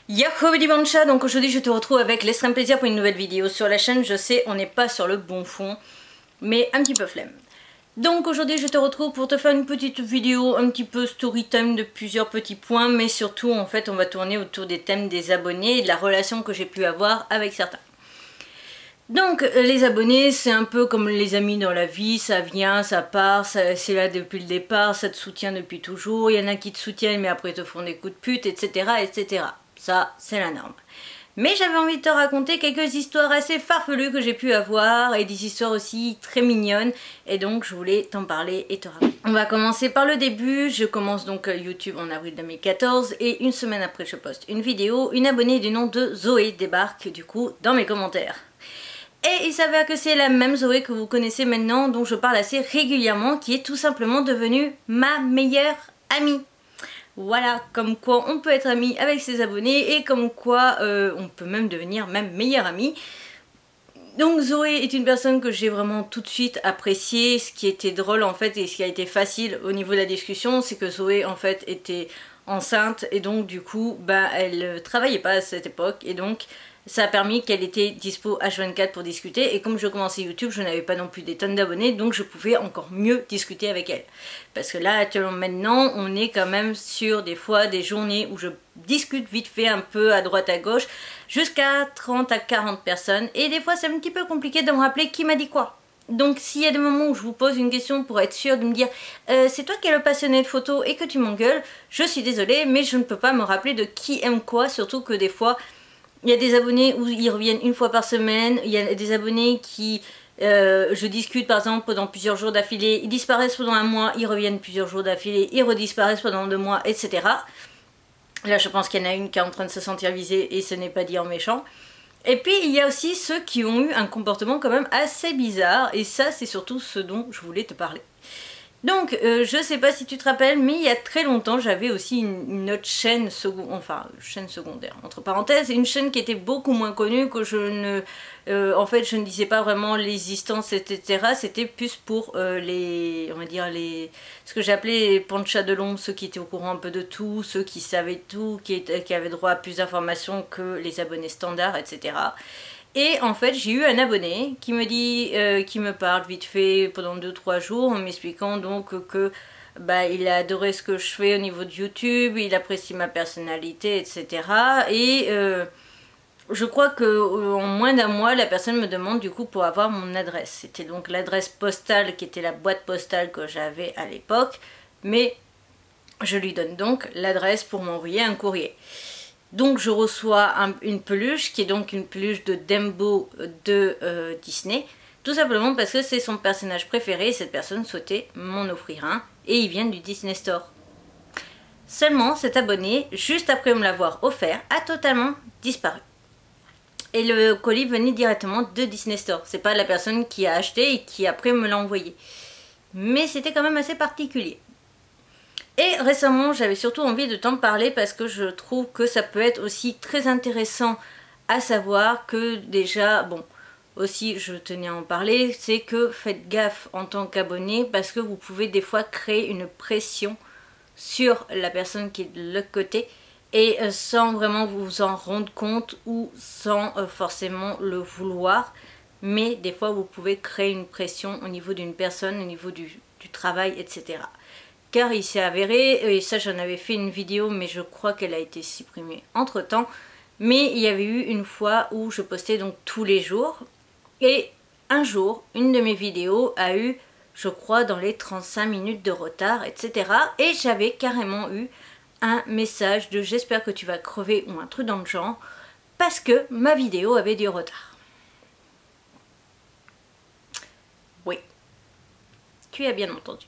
Yahoo Dimancha, donc aujourd'hui je te retrouve avec l'extrême plaisir pour une nouvelle vidéo sur la chaîne. Je sais, on n'est pas sur le bon fond, mais un petit peu flemme. Donc aujourd'hui je te retrouve pour te faire une petite vidéo, un petit peu story time de plusieurs petits points, mais surtout en fait on va tourner autour des thèmes des abonnés et de la relation que j'ai pu avoir avec certains. Donc les abonnés c'est un peu comme les amis dans la vie, ça vient, ça part, c'est là depuis le départ, ça te soutient depuis toujours, il y en a qui te soutiennent mais après te font des coups de pute, etc. etc. Ça c'est la norme. Mais j'avais envie de te raconter quelques histoires assez farfelues que j'ai pu avoir et des histoires aussi très mignonnes et donc je voulais t'en parler et te raconter. On va commencer par le début. Je commence donc YouTube en avril 2014 et une semaine après je poste une vidéo. Une abonnée du nom de Zoé débarque du coup dans mes commentaires. Et il s'avère que c'est la même Zoé que vous connaissez maintenant, dont je parle assez régulièrement, qui est tout simplement devenue ma meilleure amie. Voilà, comme quoi on peut être ami avec ses abonnés et comme quoi on peut même devenir même meilleur ami. Donc Zoé est une personne que j'ai vraiment tout de suite appréciée. Ce qui était drôle en fait et ce qui a été facile au niveau de la discussion, c'est que Zoé en fait était enceinte et donc du coup bah, elle travaillait pas à cette époque et donc ça a permis qu'elle était dispo H24 pour discuter et comme je commençais YouTube je n'avais pas non plus des tonnes d'abonnés donc je pouvais encore mieux discuter avec elle. Parce que là actuellement maintenant on est quand même sur des fois des journées où je discute vite fait un peu à droite à gauche jusqu'à 30 à 40 personnes et des fois c'est un petit peu compliqué de me rappeler qui m'a dit quoi. Donc s'il y a des moments où je vous pose une question pour être sûr de me dire c'est toi qui es le passionné de photos et que tu m'engueules, je suis désolée mais je ne peux pas me rappeler de qui aime quoi, surtout que des fois il y a des abonnés où ils reviennent une fois par semaine, il y a des abonnés qui je discute par exemple pendant plusieurs jours d'affilée, ils disparaissent pendant un mois, ils reviennent plusieurs jours d'affilée, ils redisparaissent pendant 2 mois, etc. Là je pense qu'il y en a une qui est en train de se sentir visée et ce n'est pas dit en méchant. Et puis il y a aussi ceux qui ont eu un comportement quand même assez bizarre et ça c'est surtout ce dont je voulais te parler. Donc je sais pas si tu te rappelles mais il y a très longtemps j'avais aussi une autre chaîne secondaire entre parenthèses, une chaîne qui était beaucoup moins connue que je ne en fait je ne disais pas vraiment l'existence etc. C'était plus pour les on va dire les ce que j'appelais les panchas de l'ombre, ceux qui étaient au courant un peu de tout, ceux qui savaient tout, qui avaient droit à plus d'informations que les abonnés standards etc. Et en fait j'ai eu un abonné qui me dit, qui me parle vite fait pendant 2-3 jours en m'expliquant donc que bah, il a adoré ce que je fais au niveau de YouTube, il apprécie ma personnalité etc. Et je crois que en moins d'un mois la personne me demande du coup pour avoir mon adresse. C'était donc l'adresse postale qui était la boîte postale que j'avais à l'époque, mais je lui donne donc l'adresse pour m'envoyer un courrier. Donc je reçois une peluche qui est donc une peluche de Dumbo de Disney. Tout simplement parce que c'est son personnage préféré et cette personne souhaitait m'en offrir un. Et il vient du Disney Store. Seulement cet abonné, juste après me l'avoir offert, a totalement disparu. Et le colis venait directement de Disney Store. C'est pas la personne qui a acheté et qui après me l'a envoyé. Mais c'était quand même assez particulier. Et récemment j'avais surtout envie de t'en parler parce que je trouve que ça peut être aussi très intéressant à savoir que déjà, bon, aussi je tenais à en parler, c'est que faites gaffe en tant qu'abonné parce que vous pouvez des fois créer une pression sur la personne qui est de l'autre côté et sans vraiment vous en rendre compte ou sans forcément le vouloir, mais des fois vous pouvez créer une pression au niveau d'une personne, au niveau du travail, etc. Car il s'est avéré, et ça j'en avais fait une vidéo mais je crois qu'elle a été supprimée entre temps, mais il y avait eu une fois où je postais donc tous les jours et un jour une de mes vidéos a eu je crois dans les 35 minutes de retard etc. Et j'avais carrément eu un message de j'espère que tu vas crever ou un truc dans le genre parce que ma vidéo avait du retard. Oui, tu as bien entendu.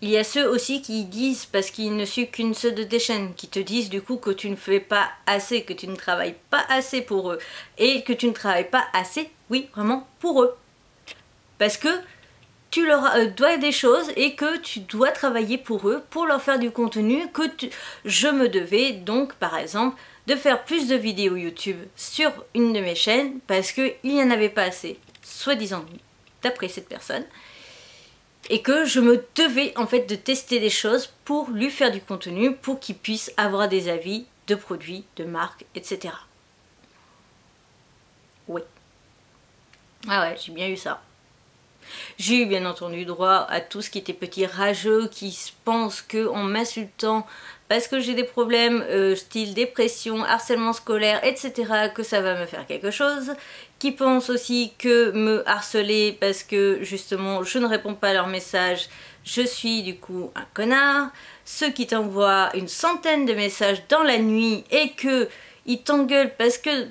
Il y a ceux aussi qui disent, parce qu'ils ne suivent qu'une seule de tes chaînes, qui te disent du coup que tu ne fais pas assez, que tu ne travailles pas assez pour eux. Et que tu ne travailles pas assez, oui, vraiment, pour eux. Parce que tu leur dois des choses et que tu dois travailler pour eux, pour leur faire du contenu, que je me devais donc, par exemple, de faire plus de vidéos YouTube sur une de mes chaînes, parce qu'il n'y en avait pas assez, soi-disant, d'après cette personne. Et que je me devais en fait de tester des choses pour lui faire du contenu, pour qu'il puisse avoir des avis de produits, de marques, etc. Oui. Ah ouais, j'ai bien eu ça. J'ai eu bien entendu droit à tout ce qui était petit rageux qui pensent qu'en m'insultant parce que j'ai des problèmes style dépression, harcèlement scolaire, etc. que ça va me faire quelque chose. Qui pensent aussi que me harceler parce que justement je ne réponds pas à leurs messages, je suis du coup un connard. Ceux qui t'envoient une centaine de messages dans la nuit et que ils t'engueulent parce que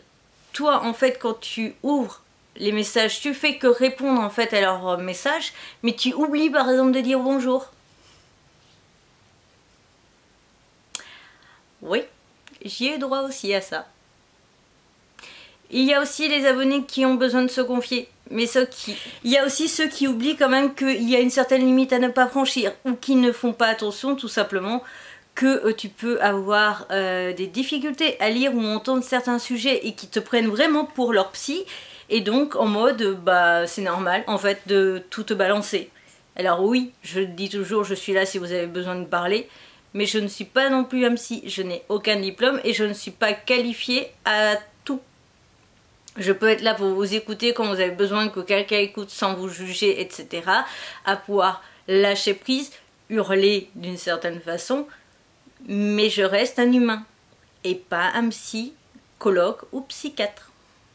toi en fait quand tu ouvres les messages, tu fais que répondre en fait à leurs messages, mais tu oublies par exemple de dire bonjour. Oui, j'y ai eu droit aussi à ça. Il y a aussi les abonnés qui ont besoin de se confier, mais il y a aussi ceux qui oublient quand même qu'il y a une certaine limite à ne pas franchir, ou qui ne font pas attention tout simplement que tu peux avoir des difficultés à lire ou entendre certains sujets et qui te prennent vraiment pour leur psy. Et donc en mode, bah c'est normal en fait de tout te balancer. Alors oui, je dis toujours, je suis là si vous avez besoin de parler, mais je ne suis pas non plus un psy, je n'ai aucun diplôme et je ne suis pas qualifiée à tout. Je peux être là pour vous écouter quand vous avez besoin que quelqu'un écoute sans vous juger, etc. À pouvoir lâcher prise, hurler d'une certaine façon, mais je reste un humain et pas un psychologue ou psychiatre.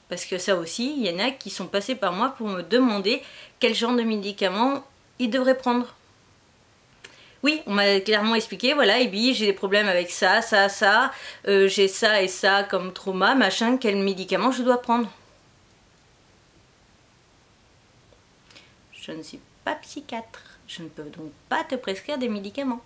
Parce que ça aussi, il y en a qui sont passés par moi pour me demander quel genre de médicaments ils devraient prendre. Oui, on m'a clairement expliqué, voilà, Ibi, j'ai des problèmes avec ça, j'ai ça et ça comme trauma, machin, quel médicament je dois prendre. Je ne suis pas psychiatre, je ne peux donc pas te prescrire des médicaments.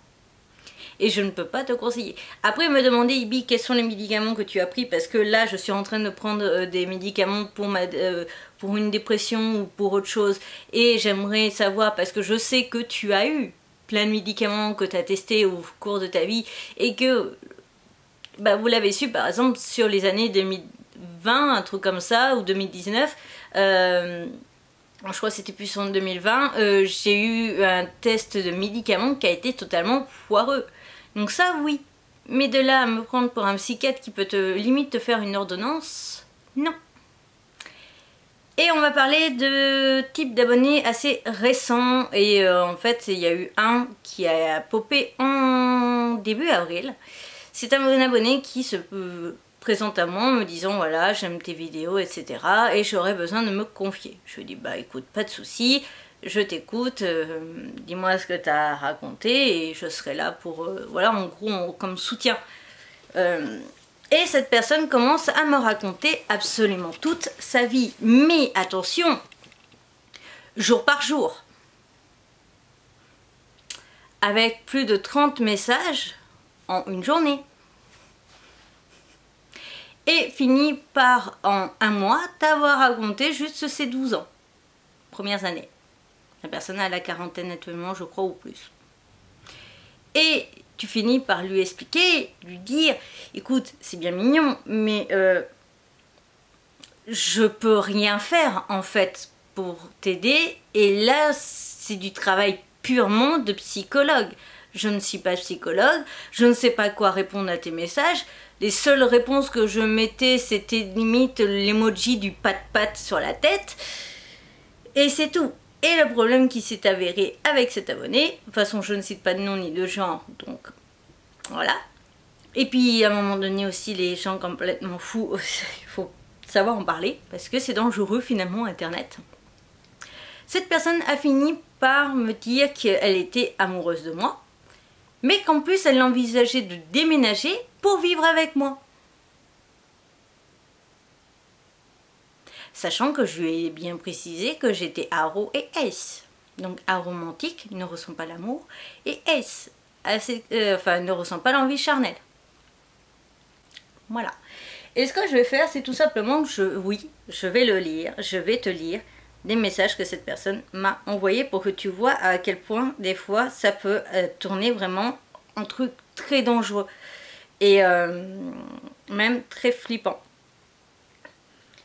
Et je ne peux pas te conseiller. Après me demander, Ibi, quels sont les médicaments que tu as pris, parce que là je suis en train de prendre des médicaments pour une dépression ou pour autre chose, et j'aimerais savoir, parce que je sais que tu as eu plein de médicaments que tu as testés au cours de ta vie, et que bah, vous l'avez su par exemple sur les années 2020, un truc comme ça, ou 2019, je crois que c'était plus en 2020, j'ai eu un test de médicaments qui a été totalement foireux. Donc ça oui, mais de là à me prendre pour un psychiatre qui peut limite te faire une ordonnance, non. Et on va parler de type d'abonnés assez récents, et en fait il y a eu un qui a popé en début avril. C'est un abonné qui se présente à moi en me disant voilà j'aime tes vidéos etc. et j'aurais besoin de me confier. Je lui dis bah écoute pas de soucis, je t'écoute, dis-moi ce que tu as raconté et je serai là pour, voilà en gros comme soutien. Et cette personne commence à me raconter absolument toute sa vie. Mais attention, jour par jour. Avec plus de 30 messages en une journée. Et finit par, en un mois, t'avoir raconté juste ses 12 ans. Premières années. La personne a la quarantaine actuellement, je crois, ou plus. Et tu finis par lui expliquer, lui dire, écoute, c'est bien mignon, mais je peux rien faire en fait pour t'aider. Et là, c'est du travail purement de psychologue. Je ne suis pas psychologue, je ne sais pas quoi répondre à tes messages. Les seules réponses que je mettais, c'était limite l'emoji du pat-pat sur la tête. Et c'est tout. Et le problème qui s'est avéré avec cet abonné, de toute façon je ne cite pas de nom ni de genre, donc voilà. Et puis à un moment donné aussi les gens complètement fous, il faut savoir en parler, parce que c'est dangereux finalement internet. Cette personne a fini par me dire qu'elle était amoureuse de moi, mais qu'en plus elle envisageait de déménager pour vivre avec moi. Sachant que je lui ai bien précisé que j'étais aro et S. Donc aromantique, ne ressent pas l'amour, et S, ne ressent pas l'envie charnelle. Voilà. Et ce que je vais faire, c'est tout simplement que je vais le lire, je vais te lire des messages que cette personne m'a envoyés pour que tu vois à quel point des fois ça peut tourner vraiment en truc très dangereux et même très flippant.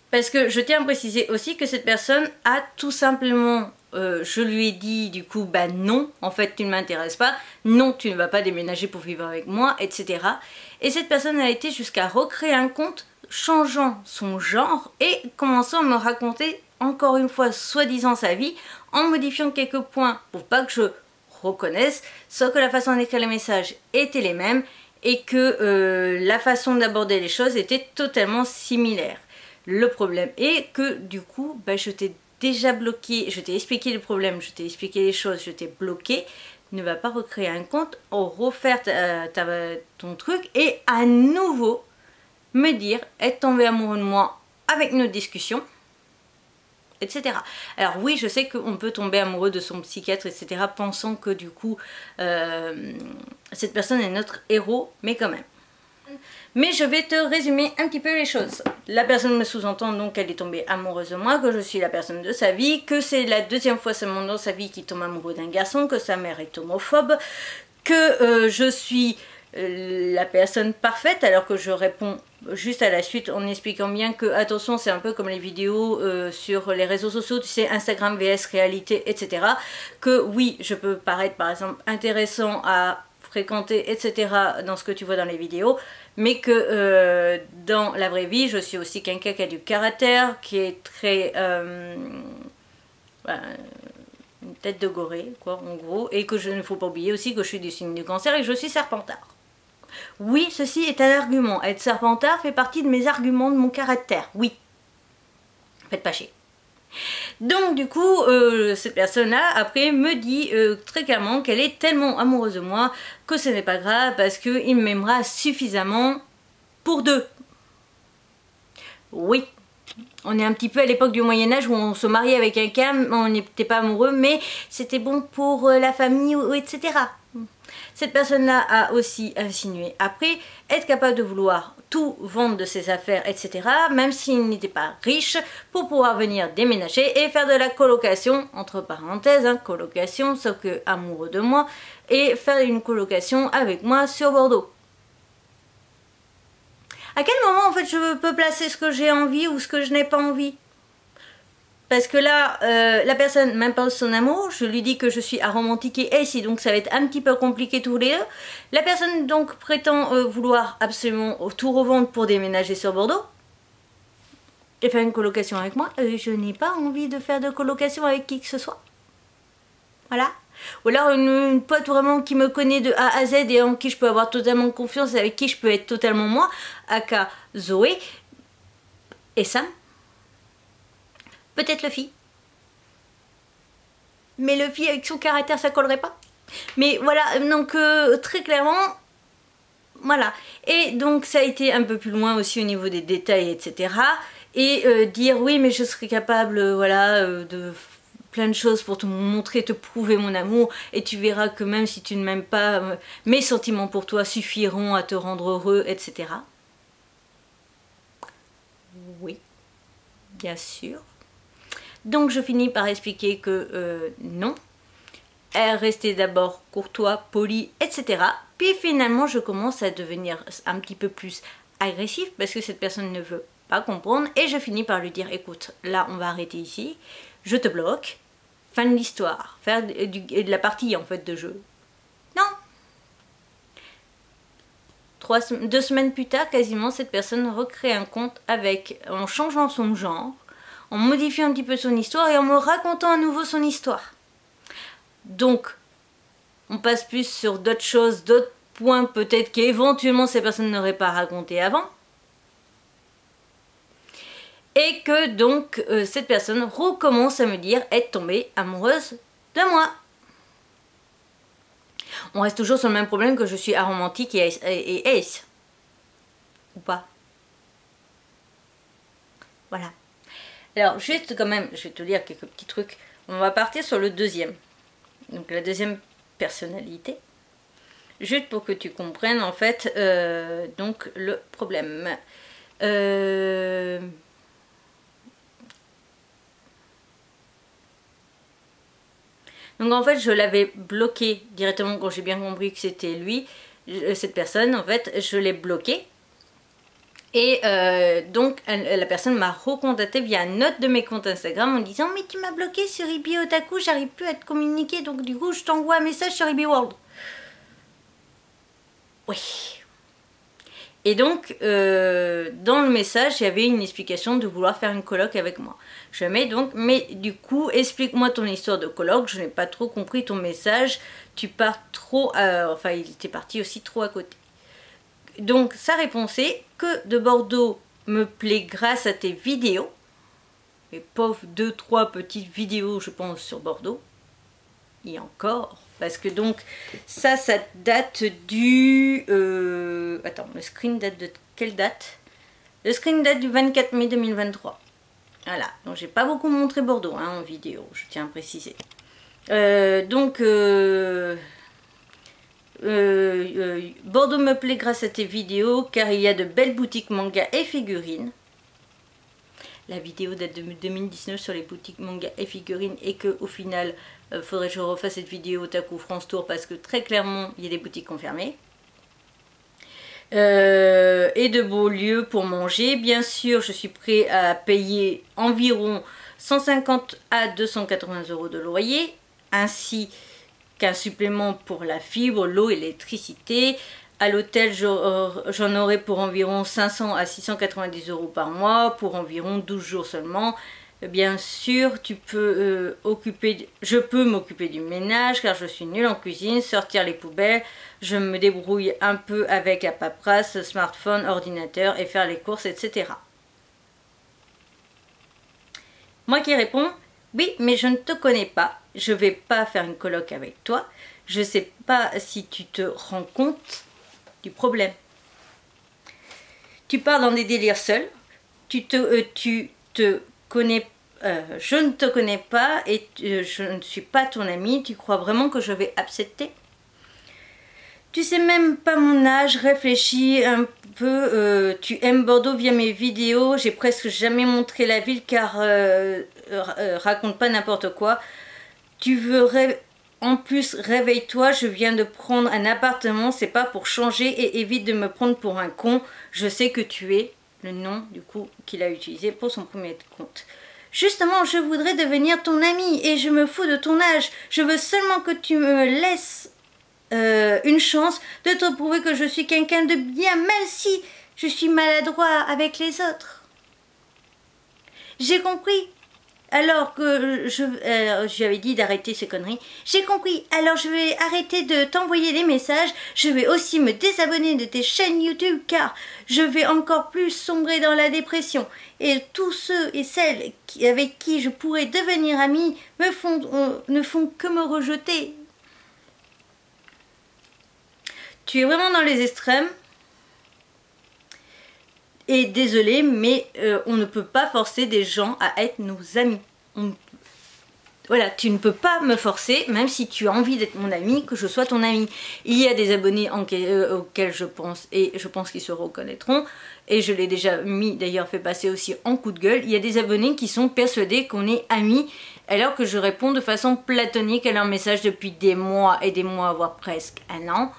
Parce que je tiens à préciser aussi que cette personne a tout simplement je lui ai dit du coup bah non, en fait tu ne m'intéresses pas, non tu ne vas pas déménager pour vivre avec moi, etc. Et cette personne a été jusqu'à recréer un compte changeant son genre et commençant à me raconter encore une fois soi-disant sa vie en modifiant quelques points pour pas que je reconnaisse, sauf que la façon d'écrire les messages était les mêmes et que la façon d'aborder les choses était totalement similaire. Le problème est que du coup bah, je t'ai déjà bloqué, je t'ai expliqué le problème, je t'ai expliqué les choses, je t'ai bloqué. Ne va pas recréer un compte, refaire ton truc et à nouveau me dire être tombé amoureux de moi avec nos discussions, etc. Alors oui, je sais qu'on peut tomber amoureux de son psychiatre, etc. pensant que du coup cette personne est notre héros, mais quand même. Mais je vais te résumer un petit peu les choses. La personne me sous-entend donc qu'elle est tombée amoureuse de moi, que je suis la personne de sa vie, que c'est la deuxième fois seulement dans sa vie qu'il tombe amoureux d'un garçon, que sa mère est homophobe, que je suis la personne parfaite, alors que je réponds juste à la suite en expliquant bien que attention, c'est un peu comme les vidéos sur les réseaux sociaux, tu sais, Instagram vs réalité, etc. Que oui, je peux paraître par exemple intéressant à fréquenter, etc. dans ce que tu vois dans les vidéos, mais que dans la vraie vie, je suis aussi quelqu'un qui a du caractère, qui est très... une tête de gorée, quoi, en gros, et que je ne faut pas oublier aussi que je suis du signe du cancer et que je suis serpentard. Oui, ceci est un argument. Être serpentard fait partie de mes arguments de mon caractère, oui. Faites pas chier. Donc du coup, cette personne-là, après, me dit très clairement qu'elle est tellement amoureuse de moi que ce n'est pas grave parce qu'il m'aimera suffisamment pour deux. Oui. On est un petit peu à l'époque du Moyen-Âge où on se mariait avec quelqu'un, on n'était pas amoureux, mais c'était bon pour la famille, etc. Cette personne-là a aussi insinué après être capable de vouloir tout vendre de ses affaires, etc. Même s'il n'était pas riche, pour pouvoir venir déménager et faire de la colocation, entre parenthèses, hein, colocation, sauf que amoureux de moi, et faire une colocation avec moi sur Bordeaux. À quel moment en fait je peux placer ce que j'ai envie ou ce que je n'ai pas envie? Parce que là, la personne m'impose son amour, je lui dis que je suis aromantique et ici, donc ça va être un petit peu compliqué tous les deux. La personne donc prétend vouloir absolument tout revendre pour déménager sur Bordeaux et faire une colocation avec moi. Je n'ai pas envie de faire de colocation avec qui que ce soit. Voilà. Ou alors une pote vraiment qui me connaît de A à Z et en qui je peux avoir totalement confiance, avec qui je peux être totalement moi, aka Zoé et Sam. Peut-être Luffy. Mais Luffy avec son caractère ça collerait pas. Mais voilà, donc très clairement, voilà. Et donc ça a été un peu plus loin aussi au niveau des détails, etc. Et dire oui mais je serais capable, voilà, de plein de choses pour te montrer, te prouver mon amour. Et tu verras que même si tu ne m'aimes pas, mes sentiments pour toi suffiront à te rendre heureux, etc. Oui, bien sûr. Donc je finis par expliquer que non, elle restait d'abord courtois, poli, etc. Puis finalement je commence à devenir un petit peu plus agressif parce que cette personne ne veut pas comprendre et je finis par lui dire écoute, là on va arrêter ici, je te bloque, fin de l'histoire, faire de la partie en fait de jeu. Non. 2 semaines plus tard quasiment cette personne recrée un compte avec, en changeant son genre, en modifiant un petit peu son histoire et en me racontant à nouveau son histoire. Donc, on passe plus sur d'autres choses, d'autres points peut-être qu'éventuellement ces personnes n'auraient pas raconté avant. Et que donc, cette personne recommence à me dire être tombée amoureuse de moi. On reste toujours sur le même problème que je suis aromantique et ace. Ou pas. Voilà. Alors, juste quand même, je vais te lire quelques petits trucs. On va partir sur le deuxième. Donc, la deuxième personnalité. Juste pour que tu comprennes, en fait, donc, le problème. Donc, en fait, je l'avais bloqué directement quand j'ai bien compris que c'était lui, cette personne. En fait, je l'ai bloqué. Et donc la personne m'a recontacté via une note de mes comptes Instagram en disant mais tu m'as bloqué sur Ibi Otaku, j'arrive plus à te communiquer, donc du coup je t'envoie un message sur Ibi World. Oui. Et donc dans le message il y avait une explication de vouloir faire une coloc avec moi. Je mets donc mais du coup explique-moi ton histoire de coloc, je n'ai pas trop compris ton message, tu pars trop, enfin il était parti aussi trop à côté. Donc sa réponse est que de Bordeaux me plaît grâce à tes vidéos. Et pauvres 2-3 petites vidéos je pense sur Bordeaux. Et encore. Parce que donc ça date du... attends, le screen date de quelle date? Le screen date du 24 mai 2023. Voilà, donc j'ai pas beaucoup montré Bordeaux hein, en vidéo, je tiens à préciser. Bordeaux me plaît grâce à tes vidéos car il y a de belles boutiques manga et figurines. La vidéo date de 2019 sur les boutiques manga et figurines et que au final faudrait que je refasse cette vidéo Otaku France Tour parce que très clairement il y a des boutiques confirmées. Et de beaux lieux pour manger. Bien sûr je suis prêt à payer environ 150 à 280 € de loyer ainsi qu'un supplément pour la fibre, l'eau et l'électricité. À l'hôtel, j'en aurai pour environ 500 à 690 € par mois, pour environ 12 jours seulement. Bien sûr, je peux m'occuper du ménage car je suis nulle en cuisine, sortir les poubelles, je me débrouille un peu avec la paperasse, smartphone, ordinateur et faire les courses, etc. Moi qui réponds, oui, mais je ne te connais pas, je vais pas faire une coloc avec toi, je sais pas si tu te rends compte du problème. Tu pars dans des délires seul, je ne te connais pas et je ne suis pas ton ami, tu crois vraiment que je vais accepter? Tu sais même pas mon âge, réfléchis un peu, tu aimes Bordeaux via mes vidéos, j'ai presque jamais montré la ville car raconte pas n'importe quoi. Tu veux en plus réveille-toi, je viens de prendre un appartement, c'est pas pour changer et évite de me prendre pour un con, je sais que tu es, le nom du coup qu'il a utilisé pour son premier compte. Justement, je voudrais devenir ton ami et je me fous de ton âge, je veux seulement que tu me laisses une chance de te prouver que je suis quelqu'un de bien, même si je suis maladroit avec les autres. J'ai compris. Alors que je lui avais dit d'arrêter ces conneries. J'ai compris. Alors je vais arrêter de t'envoyer des messages. Je vais aussi me désabonner de tes chaînes YouTube car je vais encore plus sombrer dans la dépression. Et tous ceux et celles avec qui je pourrais devenir amie ne font que me rejeter. Tu es vraiment dans les extrêmes. Et désolé, mais on ne peut pas forcer des gens à être nos amis. Voilà, tu ne peux pas me forcer, même si tu as envie d'être mon ami, que je sois ton ami. Il y a des abonnés auxquels je pense, et je pense qu'ils se reconnaîtront, et je l'ai déjà mis, d'ailleurs fait passer aussi en coup de gueule, il y a des abonnés qui sont persuadés qu'on est amis, alors que je réponds de façon platonique à leurs messages depuis des mois et des mois, voire presque un an.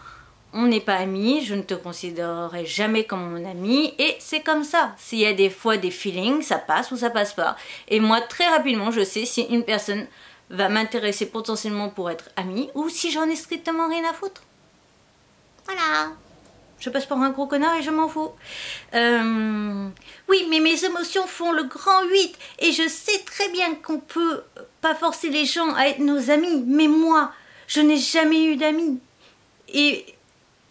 On n'est pas amis, je ne te considérerai jamais comme mon ami et c'est comme ça. S'il y a des fois des feelings, ça passe ou ça passe pas. Et moi très rapidement je sais si une personne va m'intéresser potentiellement pour être amie ou si j'en ai strictement rien à foutre. Voilà. Je passe pour un gros connard et je m'en fous. Oui, mais mes émotions font le grand 8 et je sais très bien qu'on peut pas forcer les gens à être nos amis. Mais moi, je n'ai jamais eu d'amis.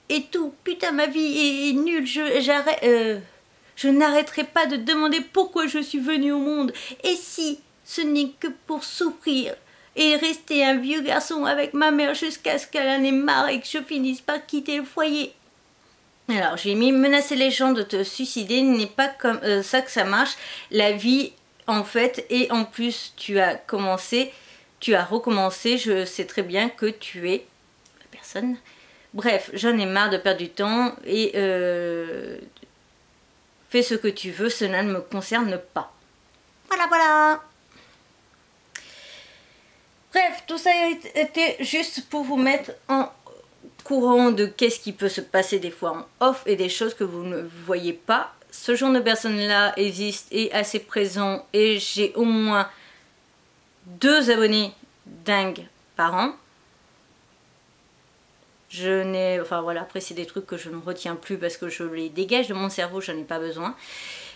Et tout, putain ma vie est nulle, je n'arrêterai pas de demander pourquoi je suis venue au monde. Et si ce n'est que pour souffrir et rester un vieux garçon avec ma mère jusqu'à ce qu'elle en ait marre et que je finisse par quitter le foyer. Alors j'ai mis menacer les gens de te suicider, n'est pas comme ça que ça marche. La vie en fait, et en plus tu as recommencé, je sais très bien que tu es la personne. Bref, j'en ai marre de perdre du temps et fais ce que tu veux, cela ne me concerne pas. Voilà, voilà. Bref, tout ça était juste pour vous mettre en courant de qu'est-ce qui peut se passer des fois en off et des choses que vous ne voyez pas ce genre de personnes-là existe et assez présent et j'ai au moins 2 abonnés dingues par an. Je n'ai, enfin voilà, après c'est des trucs que je ne retiens plus parce que je les dégage de mon cerveau, je n'en ai pas besoin.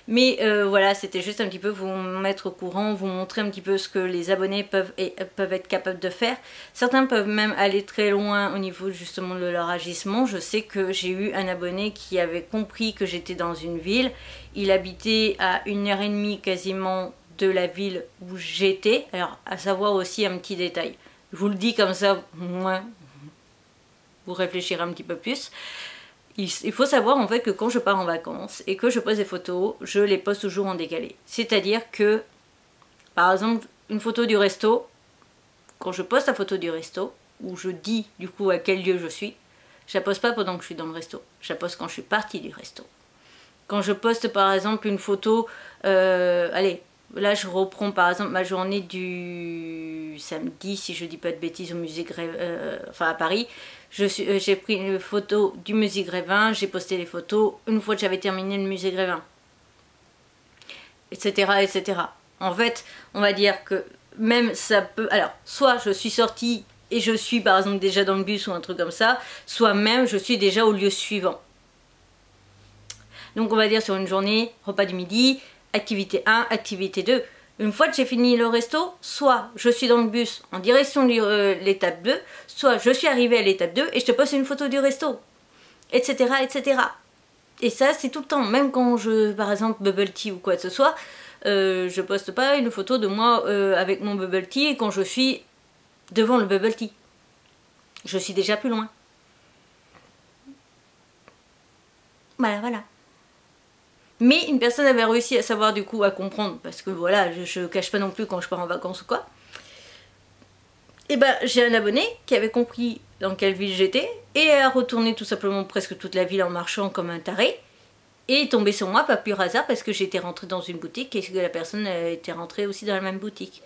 Mais voilà, c'était juste un petit peu vous mettre au courant, vous montrer un petit peu ce que les abonnés peuvent être capables de faire. Certains peuvent même aller très loin au niveau justement de leur agissement. Je sais que j'ai eu un abonné qui avait compris que j'étais dans une ville. Il habitait à 1h30 quasiment de la ville où j'étais. Alors, à savoir aussi un petit détail. Je vous le dis comme ça, moi, vous réfléchirez un petit peu plus. Il faut savoir en fait que quand je pars en vacances et que je pose des photos, je les poste toujours en décalé. C'est-à-dire que, par exemple, une photo du resto, quand je poste la photo du resto, où je dis du coup à quel lieu je suis, je la poste pas pendant que je suis dans le resto. Je la poste quand je suis partie du resto. Quand je poste par exemple une photo, allez, là je reprends par exemple ma journée du samedi, si je dis pas de bêtises, au musée Grévin, enfin à Paris. J'ai pris une photo du musée Grévin, j'ai posté les photos une fois que j'avais terminé le musée Grévin. Etc. etc. En fait, on va dire que même ça peut... Alors, soit je suis sortie et je suis par exemple déjà dans le bus ou un truc comme ça, soit même je suis déjà au lieu suivant. Donc on va dire sur une journée, repas du midi, activité 1, activité 2. Une fois que j'ai fini le resto, soit je suis dans le bus en direction de l'étape 2, soit je suis arrivée à l'étape 2 et je te poste une photo du resto, etc. etc. Et ça c'est tout le temps, même quand je, par exemple, bubble tea ou quoi que ce soit, je poste pas une photo de moi avec mon bubble tea et quand je suis devant le bubble tea. Je suis déjà plus loin. Voilà. Mais une personne avait réussi à savoir du coup, à comprendre, parce que voilà, je cache pas non plus quand je pars en vacances ou quoi. Et ben j'ai un abonné qui avait compris dans quelle ville j'étais et a retourné tout simplement presque toute la ville en marchant comme un taré et est tombé sur moi par pur hasard parce que j'étais rentrée dans une boutique et que la personne était rentrée aussi dans la même boutique.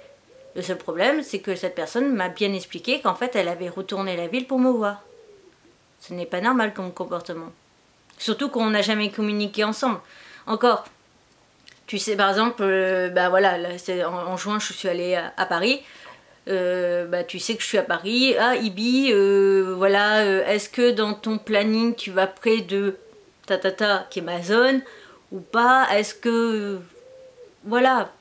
Le seul problème, c'est que cette personne m'a bien expliqué qu'en fait elle avait retourné la ville pour me voir. Ce n'est pas normal comme comportement. Surtout qu'on n'a jamais communiqué ensemble. Encore, tu sais par exemple, bah voilà, là, en juin je suis allée à Paris, bah tu sais que je suis à Paris, ah Ibi, voilà, est-ce que dans ton planning tu vas près de Tatata qui est ma zone ou pas, est-ce que, voilà,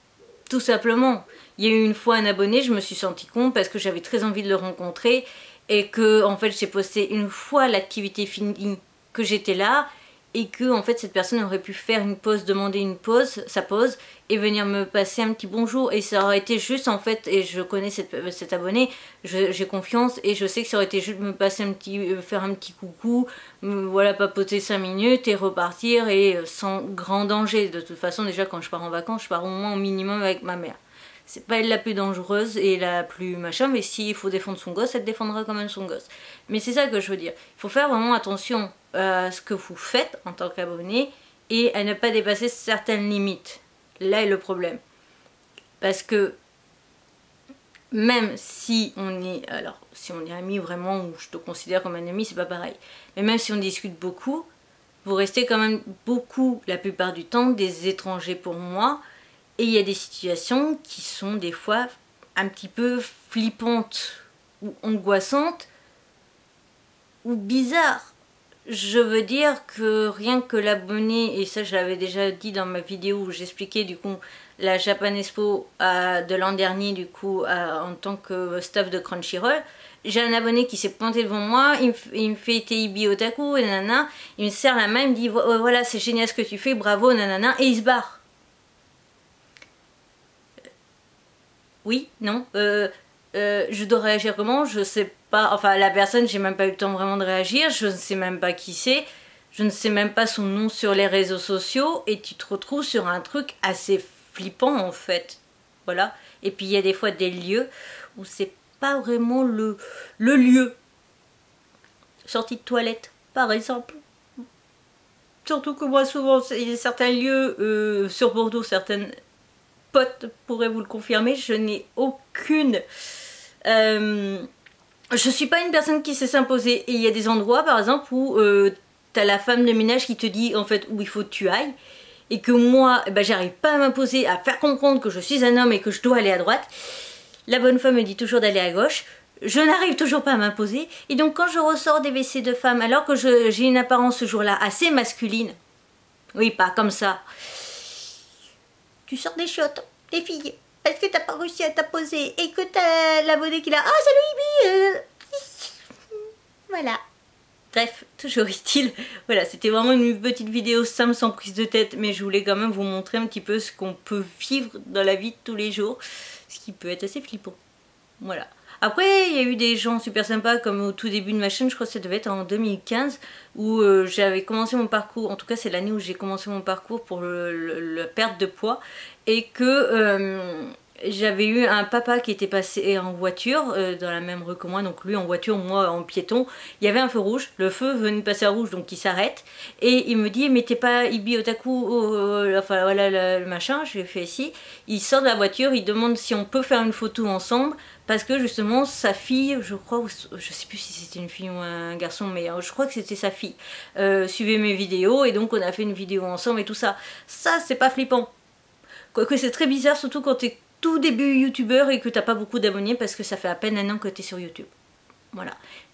tout simplement. Il y a eu une fois un abonné, je me suis sentie con parce que j'avais très envie de le rencontrer et que en fait j'ai posté une fois l'activité finie que j'étais là et que en fait cette personne aurait pu faire une pause, demander une pause, sa pause et venir me passer un petit bonjour et ça aurait été juste en fait, et je connais cet abonné, j'ai confiance et je sais que ça aurait été juste me passer un petit, faire un petit coucou, voilà, papoter 5 minutes et repartir et sans grand danger. De toute façon déjà quand je pars en vacances je pars au moins au minimum avec ma mère. C'est pas elle la plus dangereuse et la plus machin, mais s'il faut défendre son gosse, elle défendra quand même son gosse. Mais c'est ça que je veux dire. Il faut faire vraiment attention à ce que vous faites en tant qu'abonné et à ne pas dépasser certaines limites. Là est le problème. Parce que même si on est, alors si on est amis vraiment, ou je te considère comme un ami, c'est pas pareil. Mais même si on discute beaucoup, vous restez quand même beaucoup, la plupart du temps, des étrangers pour moi. Et il y a des situations qui sont des fois un petit peu flippantes ou angoissantes ou bizarres. Je veux dire que rien que l'abonné, et ça je l'avais déjà dit dans ma vidéo où j'expliquais du coup la Japan Expo de l'an dernier du coup en tant que staff de Crunchyroll, j'ai un abonné qui s'est pointé devant moi, il me fait Teibi Otaku et nanana, il me serre la main, il me dit voilà c'est génial ce que tu fais, bravo nanana, et il se barre. Oui, non, je dois réagir comment? Je sais pas, enfin la personne, j'ai même pas eu le temps vraiment de réagir, je ne sais même pas qui c'est, je ne sais même pas son nom sur les réseaux sociaux et tu te retrouves sur un truc assez flippant en fait, voilà. Et puis il y a des fois des lieux où c'est pas vraiment le lieu. Sortie de toilette, par exemple. Surtout que moi souvent, il y a certains lieux sur Bordeaux, certaines potes pourraient vous le confirmer, je n'ai aucune... je suis pas une personne qui sait s'imposer. Et il y a des endroits par exemple où t'as la femme de ménage qui te dit en fait où il faut que tu ailles. et que moi, eh ben, j'arrive pas à m'imposer, à faire comprendre que je suis un homme et que je dois aller à droite, la bonne femme me dit toujours d'aller à gauche. Je n'arrive toujours pas à m'imposer. Et donc quand je ressors des WC de femmes, alors que j'ai une apparence ce jour-là assez masculine, oui, pas comme ça, tu sors des chiottes, des filles, parce que t'as pas réussi à t'imposer et que t'as l'abonné qui l'a... Ah, salut Ibi Voilà. Bref, toujours est-il, voilà, c'était vraiment une petite vidéo simple, sans prise de tête, mais je voulais quand même vous montrer un petit peu ce qu'on peut vivre dans la vie de tous les jours, ce qui peut être assez flippant. Voilà. Après, il y a eu des gens super sympas, comme au tout début de ma chaîne, je crois que ça devait être en 2015, où j'avais commencé mon parcours, en tout cas c'est l'année où j'ai commencé mon parcours pour la perte de poids, et que j'avais eu un papa qui était passé en voiture, dans la même rue que moi, donc lui en voiture, moi en piéton. Il y avait un feu rouge, le feu venait de passer à rouge, donc il s'arrête, et il me dit, mais t'es pas Ibi Otaku, enfin voilà le machin, je lui ai fait si. Il sort de la voiture, il demande si on peut faire une photo ensemble, parce que justement sa fille, je crois, je sais plus si c'était une fille ou un garçon, mais je crois que c'était sa fille, suivait mes vidéos, et donc on a fait une vidéo ensemble et tout ça. Ça c'est pas flippant. Quoique c'est très bizarre, surtout quand t'es tout début youtubeur et que t'as pas beaucoup d'abonnés, parce que ça fait à peine un an que t'es sur YouTube. Voilà.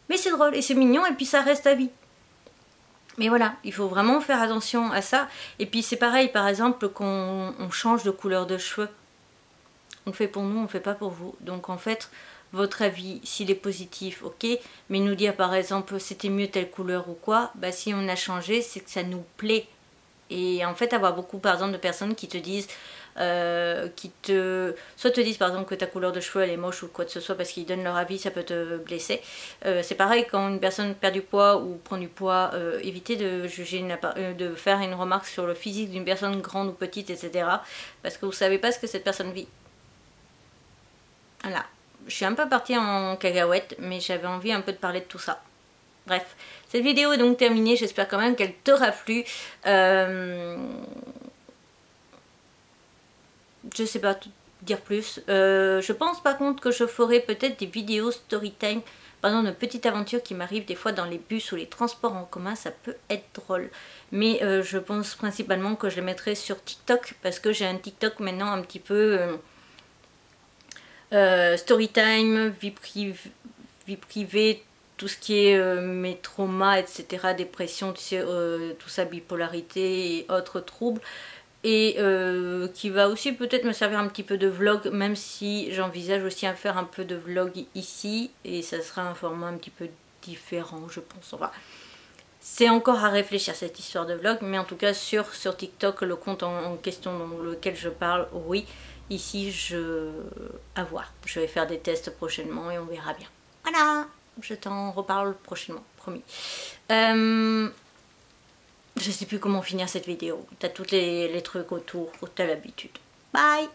Mais c'est drôle et c'est mignon, et puis ça reste à vie. Mais voilà, il faut vraiment faire attention à ça. Et puis c'est pareil, par exemple, quand on change de couleur de cheveux. On le fait pour nous, on le fait pas pour vous. Donc en fait, votre avis, s'il est positif, ok. Mais nous dire par exemple, c'était mieux telle couleur ou quoi, bah si on a changé, c'est que ça nous plaît. Et en fait, avoir beaucoup par exemple de personnes qui te disent, soit te disent par exemple que ta couleur de cheveux elle est moche ou quoi que ce soit, parce qu'ils donnent leur avis, ça peut te blesser. C'est pareil quand une personne perd du poids ou prend du poids, évitez de juger, de faire une remarque sur le physique d'une personne grande ou petite, etc. Parce que vous savez pas ce que cette personne vit. Voilà, je suis un peu partie en cacahuète, mais j'avais envie un peu de parler de tout ça. Bref, cette vidéo est donc terminée, j'espère quand même qu'elle t'aura plu. Je sais pas dire plus. Je pense par contre que je ferai peut-être des vidéos story time, par exemple de petites aventures qui m'arrivent des fois dans les bus ou les transports en commun, ça peut être drôle. Mais je pense principalement que je les mettrai sur TikTok, parce que j'ai un TikTok maintenant un petit peu... storytime, vie privée, tout ce qui est mes traumas, etc., dépression, tu sais, tout ça, bipolarité et autres troubles, et qui va aussi peut-être me servir un petit peu de vlog, même si j'envisage aussi à faire un peu de vlog ici, et ça sera un format un petit peu différent, je pense. Enfin, c'est encore à réfléchir cette histoire de vlog, mais en tout cas sur TikTok, le compte en question dans lequel je parle, oui. Ici, à voir. Je vais faire des tests prochainement et on verra bien. Voilà, je t'en reparle prochainement, promis. Je sais plus comment finir cette vidéo. T'as tous les trucs autour, t'as l'habitude. Bye!